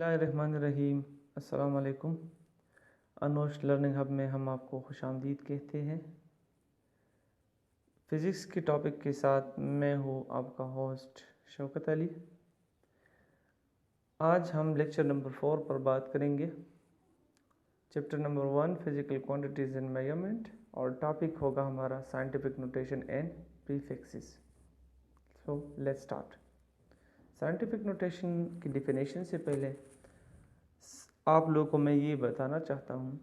बिस्मिल्लाहिर्रहमानिर्रहीम। अस्सलाम वालेकुम। अनोश लर्निंग हब में हम आपको खुशामदीद कहते हैं। फ़िज़िक्स के टॉपिक के साथ मैं हूँ आपका होस्ट शौकत अली। आज हम लेक्चर नंबर 4 पर बात करेंगे। Chapter number 1 physical quantities and measurement, और टॉपिक होगा हमारा scientific notation and prefixes. So let's start. Scientific notation की डिफिनेशन से पहले आप लोगों को मैं ये बताना चाहता हूँ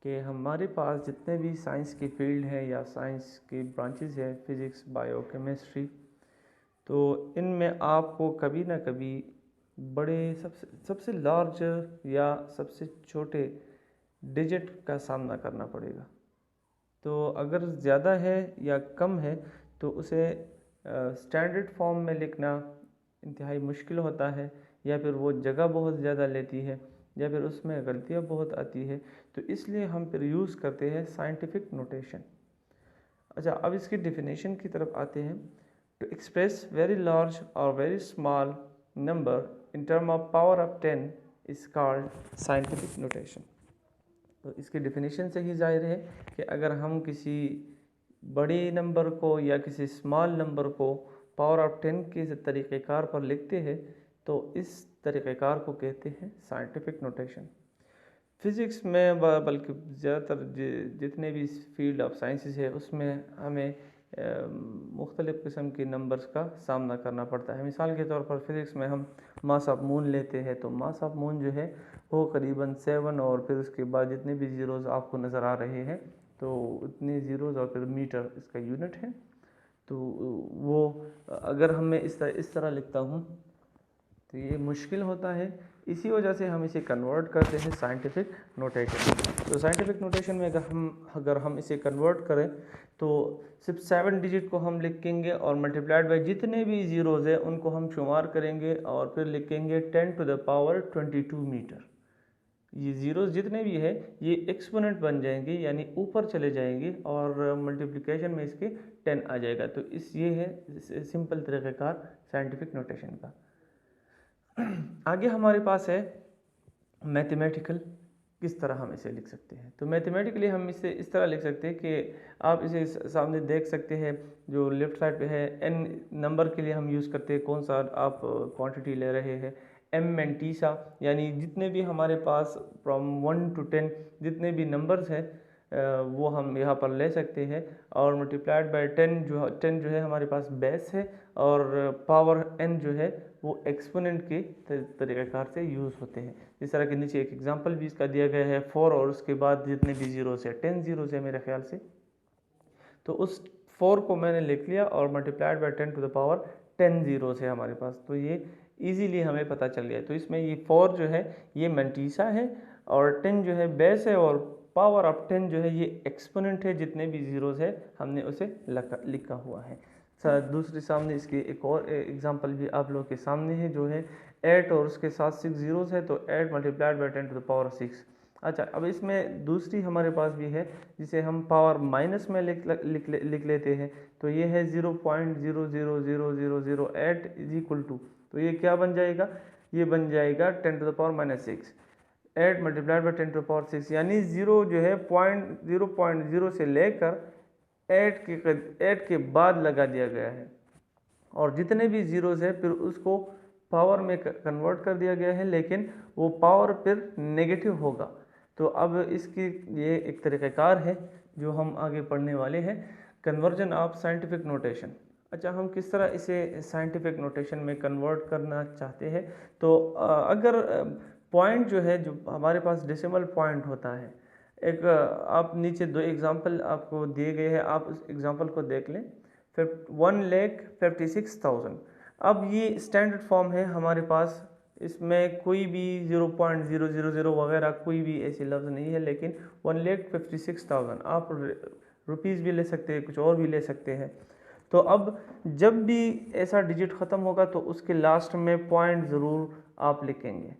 कि हमारे पास जितने भी साइंस की फील्ड है या साइंस की ब्रांचेस है, फिज़िक्स, बायो, केमिस्ट्री, तो इनमें आपको कभी ना कभी बड़े सबसे लार्ज या सबसे छोटे डिजिट का सामना करना पड़ेगा। तो अगर ज़्यादा है या कम है तो उसे स्टैंडर्ड फॉर्म में लिखना इंतहाई मुश्किल होता है, या फिर वो जगह बहुत ज़्यादा लेती है, या फिर उसमें गलतियाँ बहुत आती है। तो इसलिए हम फिर यूज़ करते हैं साइंटिफिक नोटेशन। अच्छा, अब इसकी डेफिनेशन की तरफ आते हैं। टू एक्सप्रेस वेरी लार्ज और very small number in term of power of 10 is called scientific notation. तो इसकी डेफिनेशन से ही जाहिर है कि अगर हम किसी बड़े नंबर को या किसी स्मॉल नंबर को पावर ऑफ 10 के तरीक़ेकार पर लिखते हैं तो इस तरीक़ेकार को कहते हैं साइंटिफिक नोटेशन। फ़िज़िक्स में बल्कि ज़्यादातर जितने भी फील्ड ऑफ साइंसेस है उसमें हमें मुख्तलिफ़ किस्म के नंबर्स का सामना करना पड़ता है। मिसाल के तौर पर फ़िज़िक्स में हम मास ऑफ मून लेते हैं, तो मास ऑफ मून जो है वो करीबन 7, और फिर उसके बाद जितने भी ज़ीरोज़ आपको नज़र आ रहे हैं तो उतने ज़ीरोज़, और फिर मीटर इसका यूनिट है। तो वो अगर मैं इस तरह लिखता हूँ तो ये मुश्किल होता है। इसी वजह से हम इसे कन्वर्ट करते हैं साइंटिफिक नोटेशन। तो साइंटिफिक नोटेशन में अगर हम इसे कन्वर्ट करें तो सिर्फ 7 डिजिट को हम लिखेंगे और मल्टीप्लाइड बाय जितने भी ज़ीरोज़ हैं उनको हम शुमार करेंगे और फिर लिखेंगे 10 टू द पावर 22 मीटर। ये ज़ीरोज़ जितने भी है ये एक्सपोनेंट बन जाएंगे, यानी ऊपर चले जाएंगे, और मल्टीप्लिकेशन में इसके 10 आ जाएगा। तो ये है सिंपल तरीक़ेकार साइंटिफिक नोटेशन का। आगे हमारे पास है मैथमेटिकल। किस तरह हम इसे लिख सकते हैं? तो मैथमेटिकली हम इसे इस तरह लिख सकते हैं कि आप इसे सामने देख सकते हैं, जो लेफ़्ट साइड पे है n नंबर के लिए हम यूज़ करते हैं कौन सा आप क्वांटिटी ले रहे हैं, m मेंटीसा, यानी जितने भी हमारे पास फ्रॉम 1 to 10 जितने भी नंबर्स हैं वो हम यहाँ पर ले सकते हैं, और मल्टीप्लाइड बाय 10 जो है हमारे पास बेस है, और पावर n जो है वो एक्सपोनेंट के तरीक़ेकार से यूज़ होते हैं। जिस तरह के नीचे एक एग्जांपल भी इसका दिया गया है 4, और उसके बाद जितने भी ज़ीरोज़ है 10 ज़ीरोज़ है मेरे ख्याल से, तो उस 4 को मैंने लिख लिया और multiplied by 10 to the power 10 zeros है हमारे पास। तो ये इजीली हमें पता चल गया। तो इसमें ये 4 जो है ये मेंटीसा है, और 10 जो है बेस है, और पावर ऑफ 10 जो है ये एक्सपोनेंट है, जितने भी ज़ीरोज़ है हमने उसे लिखा हुआ है। दूसरे सामने इसकी एक और एग्जांपल भी आप लोगों के सामने है, जो है 8 और उसके साथ 6 ज़ीरोज़ है, तो 8 multiplied by 10 to the power 6। अच्छा, अब इसमें दूसरी हमारे पास भी है जिसे हम पावर माइनस में लिख लेते हैं। तो ये है 0.000008 इज इक्वल टू, तो ये क्या बन जाएगा? ये बन जाएगा 10 to the power -6, 8 multiplied by 10 to the power 6, यानी 0 जो है 0.0 से लेकर 8 के बाद लगा दिया गया है, और जितने भी ज़ीरोज़ है फिर उसको पावर में कन्वर्ट कर दिया गया है, लेकिन वो पावर फिर नेगेटिव होगा। तो अब इसकी ये एक तरीक़ेकार है जो हम आगे पढ़ने वाले हैं, कन्वर्जन ऑफ साइंटिफिक नोटेशन। अच्छा, हम किस तरह इसे साइंटिफिक नोटेशन में कन्वर्ट करना चाहते हैं? तो अगर पॉइंट जो है, जो हमारे पास डेसिमल पॉइंट होता है, एक आप नीचे 2 एग्जांपल आपको दिए गए हैं, आप उस एग्जांपल को देख लें। 1,56,000। अब ये स्टैंडर्ड फॉर्म है हमारे पास, इसमें कोई भी 0.000 वगैरह कोई भी ऐसे लफ्ज़ नहीं है, लेकिन 1,56,000 आप रुपीज़ भी ले सकते हैं, कुछ और भी ले सकते हैं। तो अब जब भी ऐसा डिजिट ख़त्म होगा तो उसके लास्ट में पॉइंट ज़रूर आप लिखेंगे।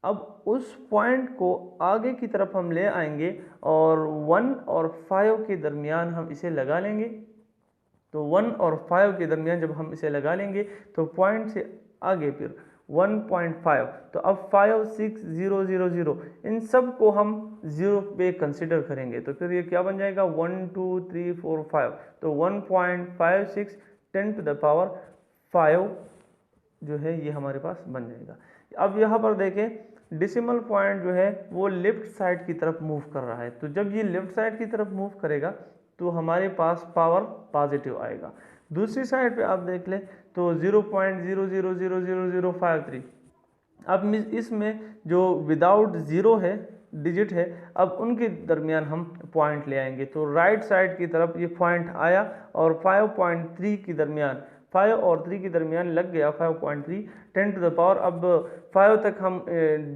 अब उस पॉइंट को आगे की तरफ हम ले आएंगे और 1 और 5 के दरमियान हम इसे लगा लेंगे। तो 1 और 5 के दरमियान जब हम इसे लगा लेंगे तो पॉइंट से आगे फिर 1.5। तो अब 5 6 0 0 0 इन सब को हम 0 पे कंसिडर करेंगे, तो फिर ये क्या बन जाएगा 1 2 3 4 5। तो 1.56 10 टू द पावर 5 जो है ये हमारे पास बन जाएगा। अब यहाँ पर देखें डेसिमल पॉइंट जो है वो लेफ्ट साइड की तरफ मूव कर रहा है, तो जब ये लेफ्ट साइड की तरफ मूव करेगा तो हमारे पास पावर पॉजिटिव आएगा। दूसरी साइड पे आप देख लें तो 0.00000053। अब इसमें जो विदाउट ज़ीरो है डिजिट है, अब उनके दरमियान हम पॉइंट ले आएंगे, तो राइट साइड की तरफ ये पॉइंट आया और 5.3 की दरमियान 5 और 3 के दरमियान लग गया 5.3 10 टू द पावर। अब 5 तक हम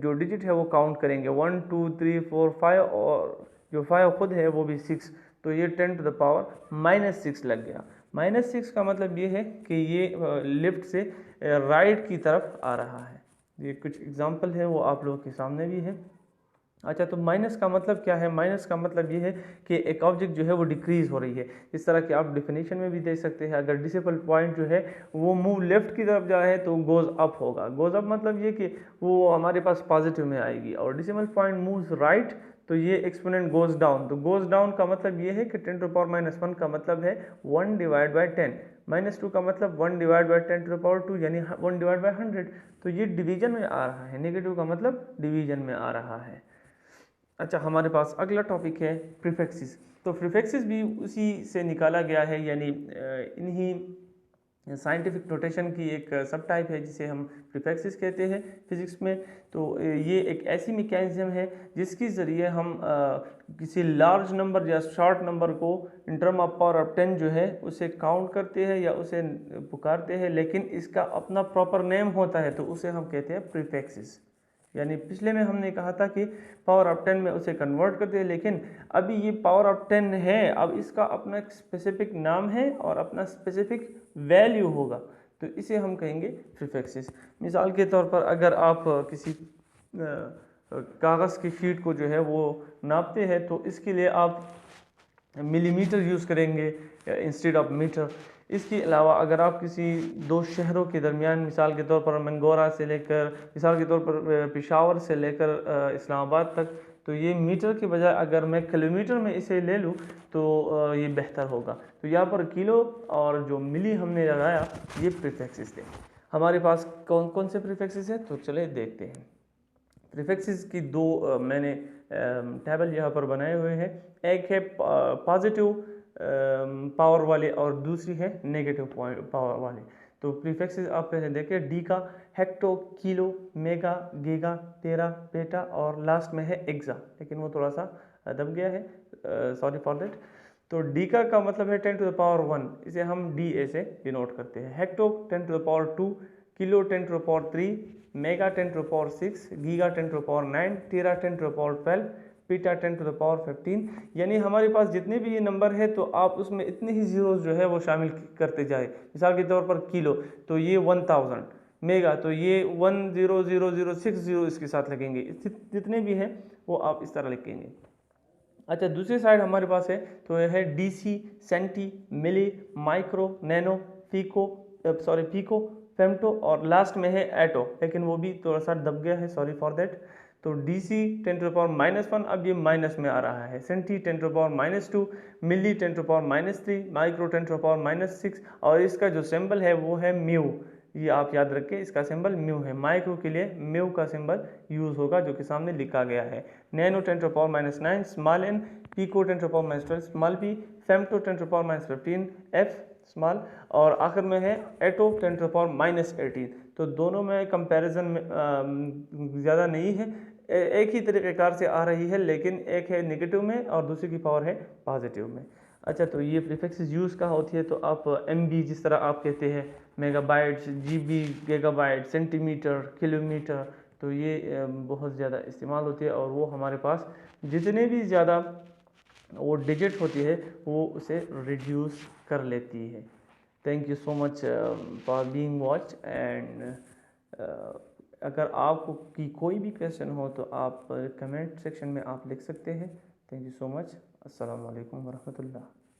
जो डिजिट है वो काउंट करेंगे 1 2 3 4 5 और जो 5 खुद है वो भी 6, तो ये 10 टू द पावर -6 लग गया। -6 का मतलब ये है कि ये लेफ्ट से राइट की तरफ आ रहा है। ये कुछ एग्जाम्पल है वो आप लोगों के सामने भी है। अच्छा, तो माइनस का मतलब क्या है? माइनस का मतलब ये है कि एक ऑब्जेक्ट जो है वो डिक्रीज हो रही है। इस तरह की आप डिफिनेशन में भी देख सकते हैं, अगर डिसिपल पॉइंट जो है वो मूव लेफ्ट की तरफ जा रहा है तो गोज अप होगा। गोज अप मतलब ये कि वो हमारे पास पॉजिटिव में आएगी, और डिसिमल पॉइंट मूव्स राइट तो ये एक्सपोनेंट गोज डाउन। तो गोज डाउन का मतलब ये है कि 10 टू पावर -1 का मतलब है 1 डिवाइड बाई 10, -2 का मतलब 1 डिवाइड बाई 10 टू पावर 2 यानी 1 डिवाइड बाई 100। तो ये डिवीजन में आ रहा है, नेगेटिव का मतलब डिवीजन में आ रहा है। अच्छा, हमारे पास अगला टॉपिक है प्रीफिक्सेस। तो प्रीफिक्सेस भी उसी से निकाला गया है, यानी इन्हीं साइंटिफिक नोटेशन की एक सब टाइप है जिसे हम प्रीफिक्सेस कहते हैं फिजिक्स में। तो ये एक ऐसी मैकेनिज्म है जिसके ज़रिए हम किसी लार्ज नंबर या शॉर्ट नंबर को in term of power of 10 जो है उसे काउंट करते हैं या उसे पुकारते हैं, लेकिन इसका अपना प्रॉपर नेम होता है, तो उसे हम कहते हैं प्रीफिक्सेस। यानी पिछले में हमने कहा था कि पावर ऑफ 10 में उसे कन्वर्ट करते हैं, लेकिन अभी ये पावर ऑफ 10 है, अब इसका अपना एक स्पेसिफिक नाम है और अपना स्पेसिफिक वैल्यू होगा, तो इसे हम कहेंगे प्रीफिक्सेस। मिसाल के तौर पर अगर आप किसी कागज़ की शीट को जो है वो नापते हैं तो इसके लिए आप मिलीमीटर यूज़ करेंगे इंस्टेड ऑफ मीटर। इसके अलावा अगर आप किसी दो शहरों के दरमियान, मिसाल के तौर पर मंगोरा से लेकर, मिसाल के तौर पर पेशावर से लेकर इस्लामाबाद तक, तो ये मीटर के बजाय अगर मैं किलोमीटर में इसे ले लूँ तो ये बेहतर होगा। तो यहाँ पर किलो और जो मिली हमने लगाया ये प्रीफिक्सेस थे। हमारे पास कौन कौन से प्रीफिक्सेस हैं, तो चले देखते हैं। प्रीफिक्सेस की दो मैंने टेबल यहाँ पर बनाए हुए हैं। एक है पॉजिटिव पावर वाले और दूसरी है नेगेटिव पावर वाले। तो प्रीफिक्सेस आप पहले देखें, डी का हेक्टो, किलो, मेगा, गीगा, टेरा, पेटा और लास्ट में है एक्सा, लेकिन वो थोड़ा सा दब गया है, सॉरी फॉर दैट। तो डी का मतलब है 10 टू द पावर 1, इसे हम डी ए से डिनोट करते हैं। Hecto 10 to the power 2, kilo 10 to the power 3, mega 10 to the power 6, giga 10 to the power 9, tera 10 to the power 12, peta 10 to the power 15। यानी हमारे पास जितने भी ये नंबर है तो आप उसमें इतने ही जीरोस जो है वो शामिल करते जाए। मिसाल के तौर पर किलो तो ये 1000, मेगा तो ये 100060 इसके साथ लगेंगे, जितने भी हैं वो आप इस तरह लिखेंगे। अच्छा, दूसरी साइड हमारे पास है तो यह है डीसी, सेंटी, मिली, माइक्रो, नैनो, पीको, फेम्टो और लास्ट में है एटो, लेकिन वो भी थोड़ा सा दब गया है, सॉरी फॉर दैट। तो डीसी 10 टू द पावर -1 अब ये माइनस में आ रहा है, centi 10 to the power -2, milli 10 to the power -3, micro 10 to the power -6 और इसका जो सिंबल है वो है म्यू। ये आप याद रखें, इसका सिंबल म्यू है। माइक्रो के लिए म्यू का सिंबल यूज होगा जो कि सामने लिखा गया है। Nano 10 to the power -9 small n, pico 10 to the power -12 small p, femto 10 to the power -15 F small और आखिर में है एटो 10 टू द पावर -18। तो दोनों में कंपैरिजन में ज़्यादा नहीं है, एक ही तरीक़ेकार से आ रही है, लेकिन एक है नेगेटिव में और दूसरी की पावर है पॉजिटिव में। अच्छा, तो ये प्रीफिक्सेस यूज़ कहाँ होती है, तो आप MB जिस तरह आप कहते हैं, megabytes, GB, gigabyte, centimetre, kilometre, तो ये बहुत ज़्यादा इस्तेमाल होती है और वो हमारे पास जितने भी ज़्यादा वो डिजिट होती है वो उसे रिड्यूस कर लेती है। Thank you so much for being watch and अगर आपको की कोई भी क्वेश्चन हो तो आप कमेंट सेक्शन में आप लिख सकते हैं। Thank you so much. अस्सलाम वालेकुम वरहमतुल्लाह।